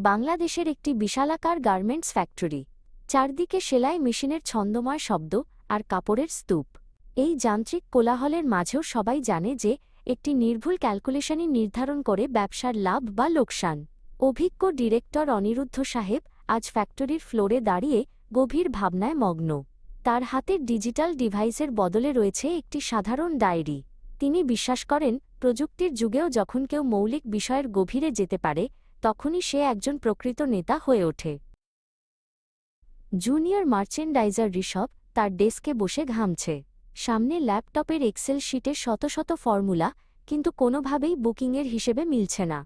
বাংলাদেশের একটি বিশালাকার garments factory. চারদিকে সেলাই মেশিনের ছন্দময় শব্দ আর কাপড়ের স্তূপ। এই যান্ত্রিক কোলাহলের মাঝেও সবাই জানে যে একটি নির্ভুল ক্যালকুলেশনই নির্ধারণ করে ব্যবসার লাভ বা লোকসান। অভিজ্ঞ ডিরেক্টর অনিরুদ্ধ সাহেব আজ ফ্যাক্টরির ফ্লোরে দাঁড়িয়ে গভীর ভাবনায় মগ্ন। তার হাতের ডিজিটাল ডিভাইসের বদলে রয়েছে একটি সাধারণ ডায়েরি। তিনি বিশ্বাস করেন, প্রযুক্তির যুগেও যখন কেউ মৌলিক বিষয়ের গভীরে যেতে পারে, তখনই সে একজন প্রকৃত নেতা হয়ে ওঠে। জুনিয়র মার্চেন্ডাইজার ঋষভ তার ডেস্কে বসে ঘামছে। সামনে ল্যাপটপের এক্সেল শিটে শত শত ফর্মুলা, কিন্তু কোনোভাবেই বুকিংয়ের হিসেবে মিলছে না।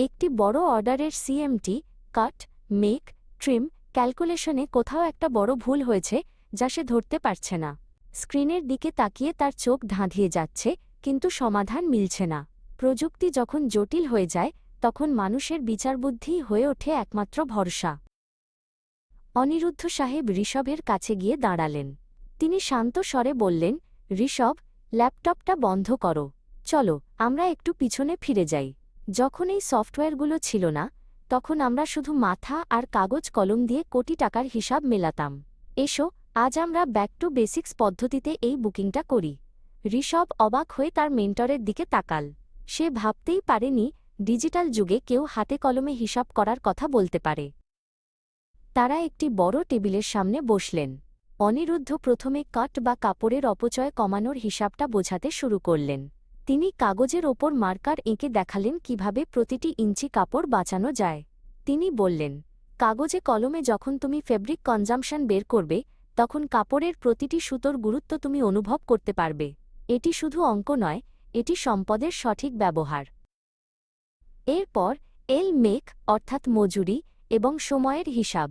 একটি বড় অর্ডারের সিএমটি, কাট, মেক, ট্রিম ক্যালকুলেশনে কোথাও একটা বড় ভুল হয়েছে যা সে ধরতে পারছে না। স্ক্রিনের দিকে তাকিয়ে তার চোখ ধাঁধিয়ে যাচ্ছে, কিন্তু সমাধান মিলছে না। প্রযুক্তি যখন জটিল হয়ে যায়, তখন মানুষের বিচারবুদ্ধিই হয়ে ওঠে একমাত্র ভরসা। অনিরুদ্ধ সাহেব ঋষভের কাছে গিয়ে দাঁড়ালেন। তিনি শান্ত স্বরে বললেন, ঋষভ, ল্যাপটপটা বন্ধ করো। চলো আমরা একটু পিছনে ফিরে যাই। যখন এই সফটওয়্যারগুলো ছিল না, তখন আমরা শুধু মাথা আর কাগজ কলম দিয়ে কোটি টাকার হিসাব মেলাতাম। এসো, আজ আমরা ব্যাক টু বেসিক্স পদ্ধতিতে এই বুকিংটা করি। ঋষভ অবাক হয়ে তার মেন্টরের দিকে তাকাল। সে ভাবতেই পারেনি ডিজিটাল যুগে কেউ হাতে কলমে হিসাব করার কথা বলতে পারে। তারা একটি বড় টেবিলের সামনে বসলেন। অনিরুদ্ধ প্রথমে কাট বা কাপড়ের অপচয় কমানোর হিসাবটা বোঝাতে শুরু করলেন। তিনি কাগজের ওপর মার্কার এঁকে দেখালেন কিভাবে প্রতিটি ইঞ্চি কাপড় বাঁচানো যায়। তিনি বললেন, কাগজে কলমে যখন তুমি ফেব্রিক কনজাম্পশন বের করবে, তখন কাপড়ের প্রতিটি সুতোর গুরুত্ব তুমি অনুভব করতে পারবে। এটি শুধু অঙ্ক নয়, এটি সম্পদের সঠিক ব্যবহার। এরপর মেক অর্থাৎ মজুরি এবং সময়ের হিসাব।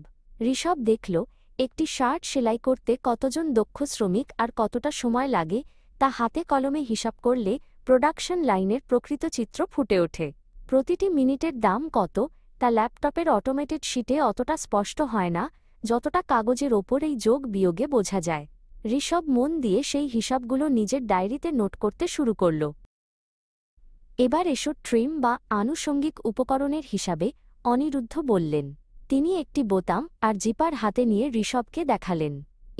ঋষভ দেখল, একটি শার্ট সেলাই করতে কতজন দক্ষ শ্রমিক আর কতটা সময় লাগে তা হাতে কলমে হিসাব করলে প্রোডাকশন লাইনের প্রকৃত চিত্র ফুটে ওঠে। প্রতিটি মিনিটের দাম কত তা ল্যাপটপের অটোমেটেড শিটে অতটা স্পষ্ট হয় না যতটা কাগজের ওপর এই যোগ বিয়োগে বোঝা যায়। ঋষভ মন দিয়ে সেই হিসাবগুলো নিজের ডায়েরিতে নোট করতে শুরু করল। এবার এসো ট্রিম বা আনুষঙ্গিক উপকরণের হিসাবে, অনিরুদ্ধ বললেন। তিনি একটি বোতাম আর জিপার হাতে নিয়ে ঋষভকে দেখালেন।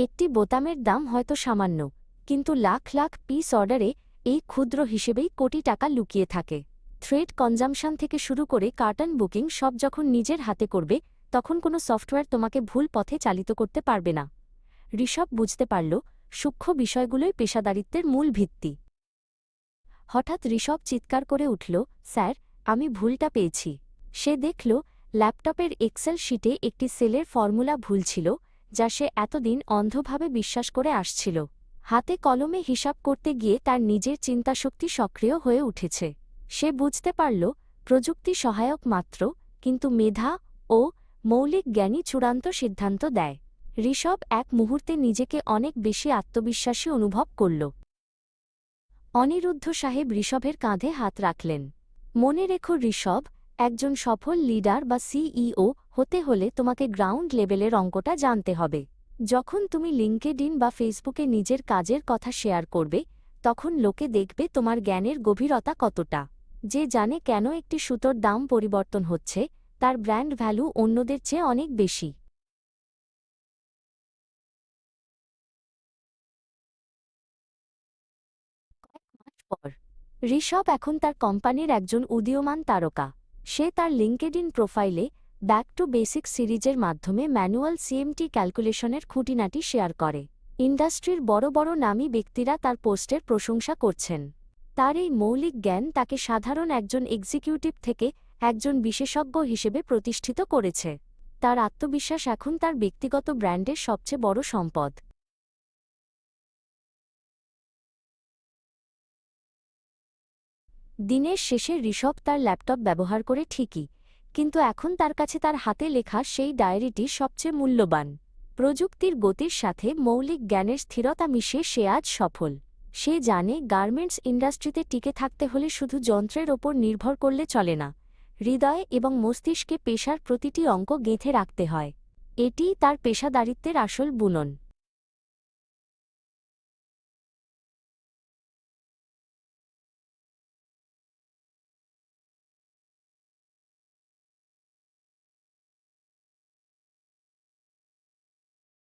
একটি বোতামের দাম হয়তো সামান্য, কিন্তু লাখ লাখ পিস অর্ডারে এই ক্ষুদ্র হিসেবেই কোটি টাকা লুকিয়ে থাকে। থ্রেড কনজাম্পশন থেকে শুরু করে কার্টন বুকিং সব যখন নিজের হাতে করবে, তখন কোনো সফটওয়্যার তোমাকে ভুল পথে চালিত করতে পারবে না। ঋষভ বুঝতে পারল, সূক্ষ্ম বিষয়গুলোই পেশাদারিত্বের মূল ভিত্তি। হঠাৎ ঋষভ চিৎকার করে উঠল, স্যার, আমি ভুলটা পেয়েছি। সে দেখল, ল্যাপটপের এক্সেল শিটে একটি সেলের ফর্মুলা ভুল ছিল, যা সে এতদিন অন্ধভাবে বিশ্বাস করে আসছিল। হাতে কলমে হিসাব করতে গিয়ে তার নিজের চিন্তাশক্তি সক্রিয় হয়ে উঠেছে। সে বুঝতে পারল, প্রযুক্তি সহায়ক মাত্র, কিন্তু মেধা ও মৌলিক জ্ঞানই চূড়ান্ত সিদ্ধান্ত দেয়। ঋষভ এক মুহূর্তে নিজেকে অনেক বেশি আত্মবিশ্বাসী অনুভব করল। অনিরুদ্ধ সাহেব ঋষভের কাঁধে হাত রাখলেন। মনে রেখো ঋষভ, একজন সফল লিডার বা সিইও হতে হলে তোমাকে গ্রাউন্ড লেভেলের অঙ্কটা জানতে হবে। যখন তুমি লিঙ্কডইন বা ফেসবুকে নিজের কাজের কথা শেয়ার করবে, তখন লোকে দেখবে তোমার জ্ঞানের গভীরতা কতটা। যে জানে কেন একটি সুতোর দাম পরিবর্তন হচ্ছে, তার ব্র্যান্ড ভ্যালু অন্যদের চেয়ে অনেক বেশি। কয়েক মাস পর ঋষভ এখন তার কোম্পানির একজন উদীয়মান তারকা। সে তার লিঙ্কডইন প্রোফাইলে ব্যাক টু বেসিক সিরিজের মাধ্যমে ম্যানুয়াল সিএমটি ক্যালকুলেশনের খুঁটিনাটি শেয়ার করে। ইন্ডাস্ট্রির বড় বড় নামী ব্যক্তিরা তার পোস্টের প্রশংসা করছেন। তার এই মৌলিক জ্ঞান তাকে সাধারণ একজন এক্সিকিউটিভ থেকে একজন বিশেষজ্ঞ হিসেবে প্রতিষ্ঠিত করেছে। তার আত্মবিশ্বাস এখন তার ব্যক্তিগত ব্র্যান্ডের সবচেয়ে বড় সম্পদ। দিনের শেষে ঋষভ তার ল্যাপটপ ব্যবহার করে ঠিকই, কিন্তু এখন তার কাছে তার হাতে লেখা সেই ডায়েরিটি সবচেয়ে মূল্যবান। প্রযুক্তির গতির সাথে মৌলিক জ্ঞানের স্থিরতা মিশিয়ে সে আজ সফল। সে জানে গার্মেন্টস ইন্ডাস্ট্রিতে টিকে থাকতে হলে শুধু যন্ত্রের ওপর নির্ভর করলে চলে না, হৃদয় এবং মস্তিষ্কে পেশার প্রতিটি অঙ্ক গেঁথে রাখতে হয়। এটিই তার পেশাদারিত্বের আসল বুনন।